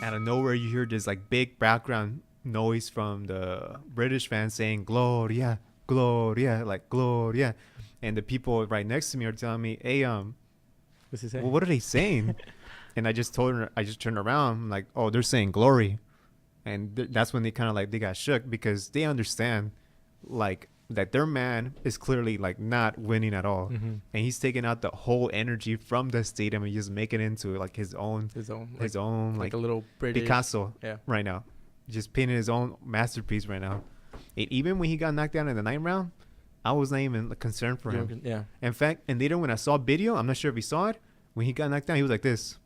out of nowhere you hear this like big background noise from the British fans saying Gloria, Gloria, like Gloria, and the people right next to me are telling me, hey, What's he saying? well, what are they saying? And I just told her, I just turned around, I'm like, oh, they're saying glory. And that's when they kind of like, they got shook because they understand like that their man is clearly like not winning at all. Mm-hmm. And he's taking out the whole energy from the stadium and just making it into like his own like a little British Picasso yeah. right now. Just painting his own masterpiece right now. And even when he got knocked down in the 9th round, I was not even concerned for him. Yeah. In fact, and later when I saw video, I'm not sure if he saw it, when he got knocked down, he was like this.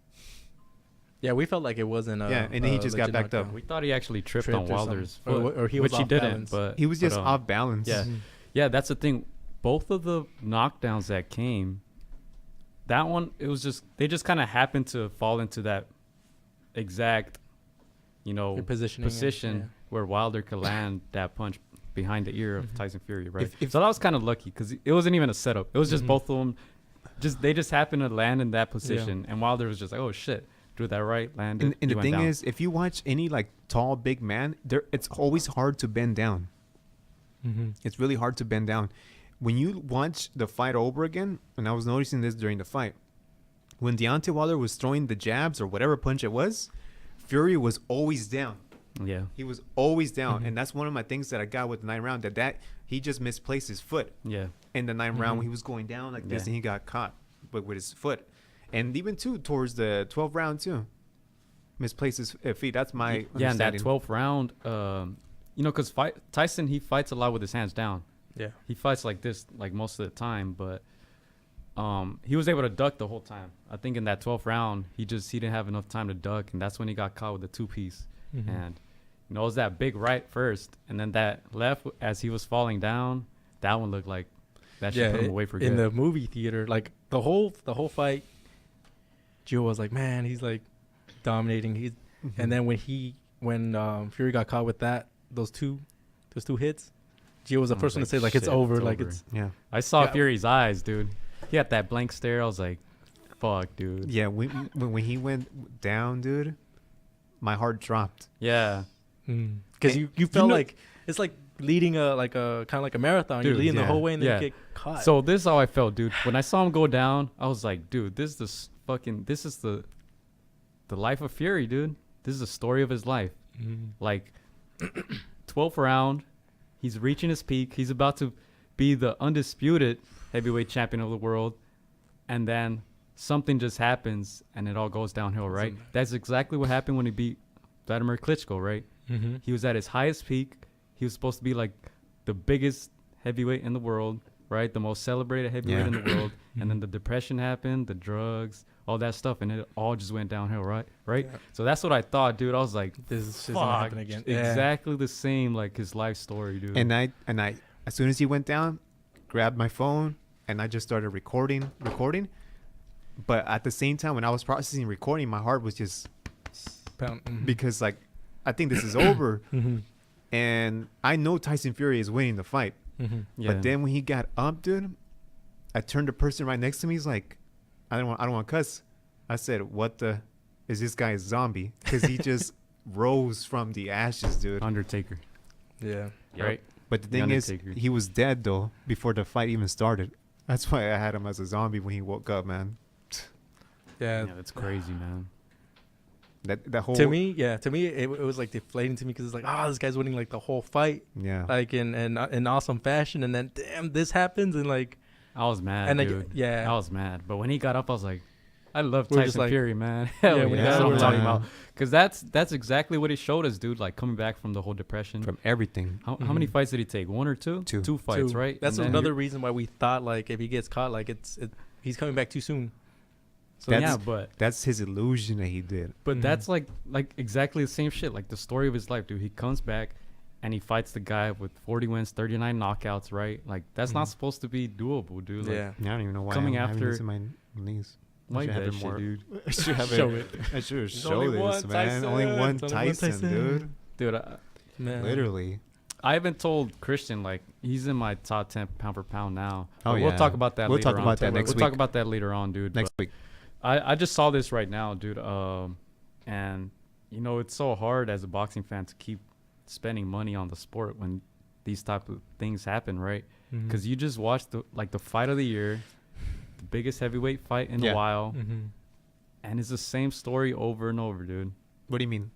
Yeah, we felt like it wasn't and then he just got backed up. We thought he actually tripped on Wilder's foot, or he was which he off didn't, balance. but He was just off balance. Yeah. Yeah, that's the thing. Both of the knockdowns that came, that one, it was just, they just kind of happened to fall into that exact, position where Wilder could land that punch behind the ear of Tyson Fury, right? So that was kind of lucky because it wasn't even a setup. It was just both of them, they just happened to land in that position. And Wilder was just like, oh, shit. Drew that right, landed. And the thing is, if you watch any like tall, big man, it's always hard to bend down. Mm-hmm. It's really hard to bend down. When you watch the fight over again, and I was noticing this during the fight, when Deontay Wilder was throwing the jabs or whatever punch it was, Fury was always down. Yeah. He was always down. And that's one of my things that I got with the 9th round, that he just misplaced his foot. Yeah. In the 9th round when he was going down like this and he got caught with his foot. And even too towards the 12th round too, misplaced his feet. That's my in that understanding. 12th round, because Tyson, he fights a lot with his hands down. Yeah, he fights like this like most of the time, but he was able to duck the whole time. I think in that 12th round, he didn't have enough time to duck, and that's when he got caught with the 2-piece. And it was that big right first, and then that left as he was falling down. That one looked like that should put him away for good. In the movie theater, like the whole fight. Joe was like, man, he's like dominating. And then when Fury got caught with those two hits, Gio was the first one to say like it's over. It's I saw Fury's eyes, dude. He had that blank stare. I was like, fuck, dude. Yeah, when he went down, dude, my heart dropped. Yeah, because you felt like it's like leading a kind of like a marathon. Dude, you're leading the whole way and then you get caught. So this is how I felt, dude. When I saw him go down, I was like, dude, this is the life of Fury, dude. This is the story of his life. Like 12th round, he's reaching his peak. He's about to be the undisputed heavyweight champion of the world, and then something just happens and it all goes downhill, right? That's exactly what happened when he beat Vladimir Klitschko, right? He was at his highest peak. He was supposed to be like the biggest heavyweight in the world, right? The most celebrated heavyweight in the world. And then the depression happened, the drugs, all that stuff, and it all just went downhill, right? Yeah. So that's what I thought, dude. I was like, this is gonna happen again. Exactly the same, like his life story, dude. And I, as soon as he went down, grabbed my phone and I just started recording. But at the same time, when I was processing recording, my heart was just because like, I think this is over. And I know Tyson Fury is winning the fight. But then when he got up, dude, I turned the person right next to me. He's like, I don't want to cuss. I said, what the is this guy a zombie? Because he just rose from the ashes, dude. Undertaker. Yeah. Right. But the thing is, he was dead though before the fight even started. That's why I had him as a zombie when he woke up, man. Yeah, that's crazy, man. That whole to me, it was like deflating to me because it's like, this guy's winning like the whole fight, like in awesome fashion, and then damn, this happens, and like I was mad, and dude. I was mad. But when he got up, I was like, I love Tyson Fury, man. Hell yeah, that's what I'm talking about. Because that's exactly what he showed us, dude. Like coming back from the whole depression, from everything. How many fights did he take? 1 or 2? Two fights, right? That's another reason why we thought like if he gets caught, like he's coming back too soon. So but that's his illusion that he did. But that's like exactly the same shit. Like the story of his life, dude. He comes back and he fights the guy with 40 wins, 39 knockouts, right? Like that's not supposed to be doable, dude. Like, I don't even know why coming I'm after this in my knees. Why that shit, dude? I should have show it. I should show this, man. Only one Tyson, dude. Dude, man. Literally. I haven't told Christian, like, he's in my top 10 pound for pound now. Oh, We'll talk about that later on. We'll talk about that next week. We'll talk about that later on, dude. Next week. I just saw this right now, dude. And you know, it's so hard as a boxing fan to keep spending money on the sport when these type of things happen, right? Because you just watched the fight of the year, the biggest heavyweight fight in a while, and it's the same story over and over, dude. What do you mean?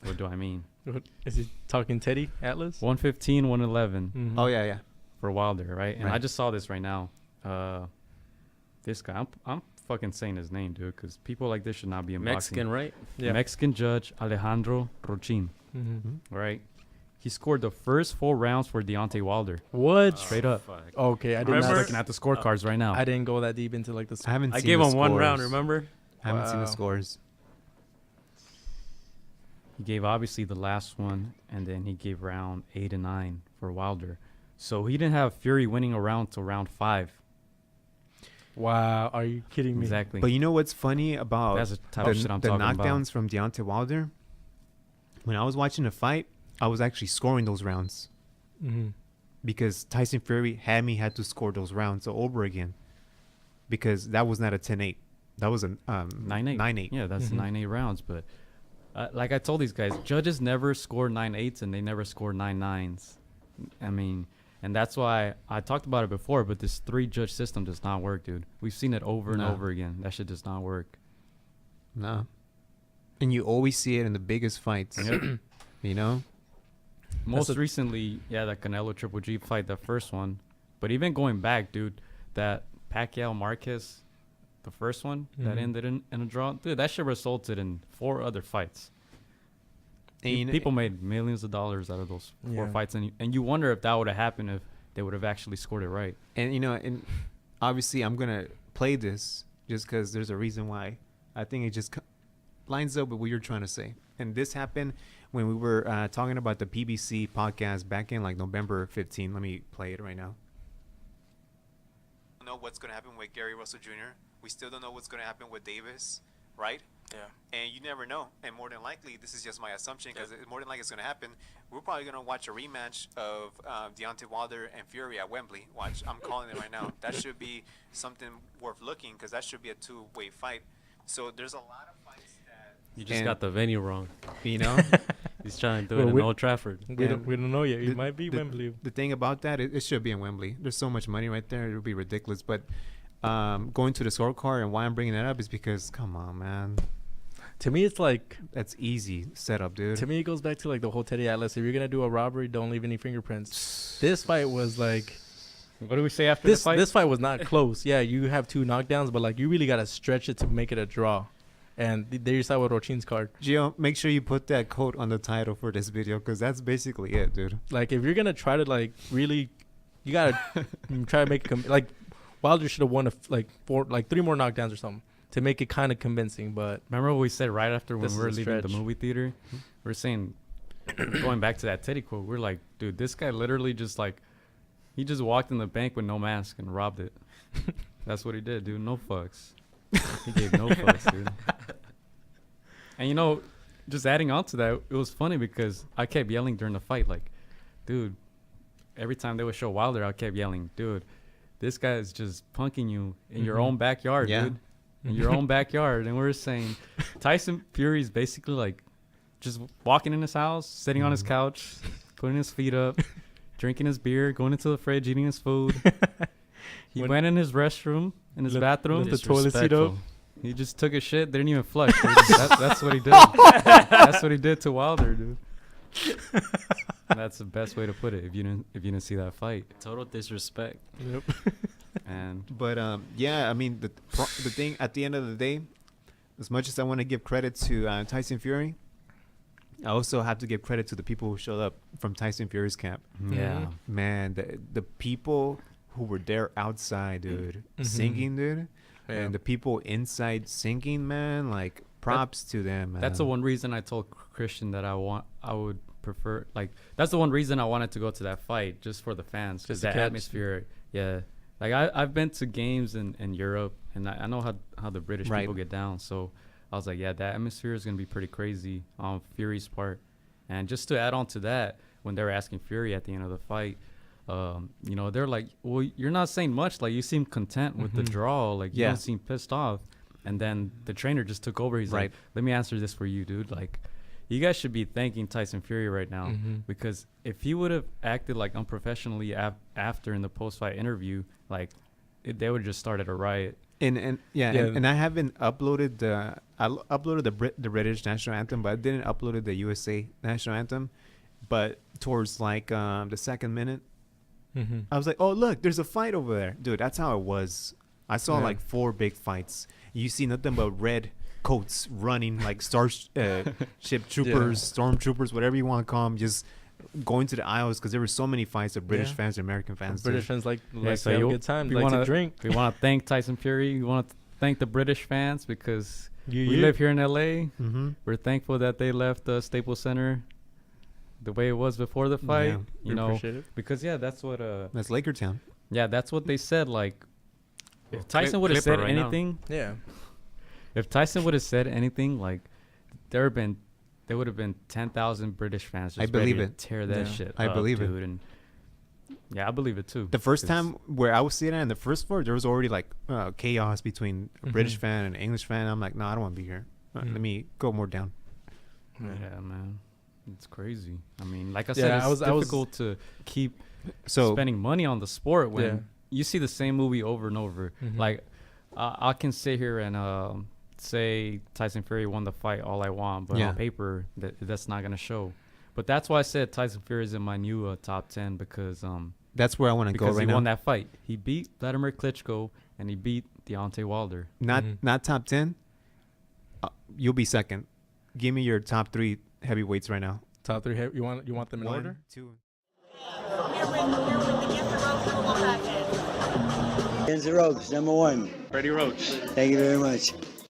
What do I mean? Is he talking Teddy Atlas? 115, 111 Oh yeah. for Wilder, right? And I just saw this right now. This guy, I'm fucking saying his name, dude, because people like this should not be in Mexican, boxing. right? Yeah. Mexican judge Alejandro Rochin, right? He scored the first 4 rounds for Deontay Wilder. What? Straight up. Fuck. Okay, I I'm didn't. just Remember- looking at the scorecards right now. I didn't go that deep into like the. I haven't. I seen gave the him one round, scores. remember? I haven't seen the Wow. scores. He gave obviously the last one, and then he gave round 8 and 9 for Wilder. So he didn't have Fury winning a round till round 5. Wow, are you kidding me? Exactly. But you know what's funny about That's the type the, of shit I'm the talking knockdowns about. from Deontay Wilder? When I was watching the fight, I was actually scoring those rounds because Tyson Fury had to score those rounds over again because that was not a 10-8. That was a 9-8. 9-8. Yeah, that's 9-8 rounds. But like I told these guys, judges never score 9-8s and they never score 9-9s. I mean, and that's why I talked about it before, but this 3-judge system does not work, dude. We've seen it over and No. over again. That shit does not work. No. And you always see it in the biggest fights. Yep. You know? Most recently, that Canelo Triple G fight, the first one. But even going back, dude, that Pacquiao Marquez, the first one that ended in a draw, dude, that shit resulted in 4 other fights. And People made millions of dollars out of those 4 fights, and you wonder if that would have happened if they would have actually scored it right. And you know, and obviously I'm gonna play this just because there's a reason why. I think it just lines up with what you're trying to say. And this happened when we were talking about the PBC podcast back in like November 15. Let me play it right now. We don't know what's gonna happen with Gary Russell Jr. We still don't know what's gonna happen with Davis, right? Yeah. And you never know. And more than likely, this is just my assumption because more than likely it's going to happen. We're probably going to watch a rematch of Deontay Wilder and Fury at Wembley. Watch, I'm calling it right now. That should be something worth looking because that should be a 2-way fight. So there's a lot of fights that... You just got the venue wrong. You know? He's trying to do Well, it in we- Old Trafford. We don't know yet. It might be the, Wembley. The thing about that, it should be in Wembley. There's so much money right there. It would be ridiculous. But going to the scorecard and why I'm bringing that up is because, come on, man. To me, it's like That's easy setup, dude. to me it goes back to like the whole Teddy Atlas. If you're gonna do a robbery, don't leave any fingerprints. This fight was like What do we say after this. the fight? This fight was not close. Yeah, you have 2 knockdowns, but like you really gotta stretch it to make it a draw. And there you saw with Rochin's card. Gio, make sure you put that quote on the title for this video because that's basically it, dude. Like if you're gonna try to like really, you gotta try to make it like Wilder should have won 3 more knockdowns or something to make it kind of convincing. But Remember what we said right after when This we is were a leaving the stretch. movie theater? We're saying, going back to that Teddy quote, we're like, dude, this guy literally just like, he just walked in the bank with no mask and robbed it. That's what he did, dude. No fucks. He gave no fucks, dude. And you know, just adding on to that, it was funny because I kept yelling during the fight, like, dude, every time they would show Wilder, I kept yelling, dude, this guy is just punking you in your own backyard, Yeah. dude. In your own backyard. And we're saying Tyson Fury is basically like just walking in his house, sitting on his couch, putting his feet up, drinking his beer, going into the fridge, eating his food. He went in his restroom, in his bathroom. Let the toilet seat up. He just took a shit, didn't even flush. Dude. That's what he did. That's what he did to Wilder, dude. And that's the best way to put it. If you didn't see that fight, Total disrespect. Yep. and But yeah, I mean the thing at the end of the day, as much as I want to give credit to Tyson Fury, I also have to give credit to the people who showed up from Tyson Fury's camp. yeah, Man, the people who were there outside, dude, singing, dude, and the people inside singing, man, like props to them. Man. that's the one reason I told Christian that I would prefer, like, that's the one reason I wanted to go to that fight, just for the fans, Just just to that catch- atmosphere. Yeah, like I've been to games in Europe, and I know how the British Right. people get down. So I was like, yeah, that atmosphere is gonna be pretty crazy on Fury's part. And just to add on to that, when they were asking Fury at the end of the fight, you know, they're like, well, you're not saying much. Like, you seem content with the draw. Like, you Yeah. don't seem pissed off. And then the trainer just took over. He's like, let me answer this for you, dude. Like, you guys should be thanking Tyson Fury right now because if he would have acted like unprofessionally after in the post-fight interview, like they would have just started a riot. And I haven't uploaded the British national anthem, but I didn't upload the USA national anthem. But towards like the second minute, I was like, oh look, there's a fight over there, dude. That's how it was. I saw like 4 big fights. You see nothing but red coats running, like starship troopers, stormtroopers, whatever you want to call them, just going to the aisles because there were so many fights of British fans and American fans. British fans like so have a good time. Like to drink. We want to thank Tyson Fury. We want to thank the British fans because we live here in LA. We're thankful that they left the Staples Center the way it was before the fight. Yeah, you know, because that's what that's Laker Town. Yeah, that's what they said. Like, if Tyson would have said anything, if Tyson would have said anything, like there would have been 10,000 British fans just ready to tear that shit up, dude. And I believe it too. The first time where I was sitting on the first floor, there was already like chaos between a British fan and an English fan. I'm like, no, I don't want to be here. Let me go more down. Yeah, man. It's crazy. I mean, like I said, it's difficult to keep spending money on the sport when you see the same movie over and over. Like, I can sit here and say Tyson Fury won the fight all I want, but on paper, that's not going to show. But that's why I said Tyson Fury is in my new top 10 because that's where I want to go right now. Because he won that fight. He beat Vladimir Klitschko and he beat Deontay Wilder. Not top 10. You'll be second. Give me your top 3 heavyweights right now. Top 3 you want them in order? 1, 2. Guns N' Roses, number 1. Freddie Roach. Thank you very much.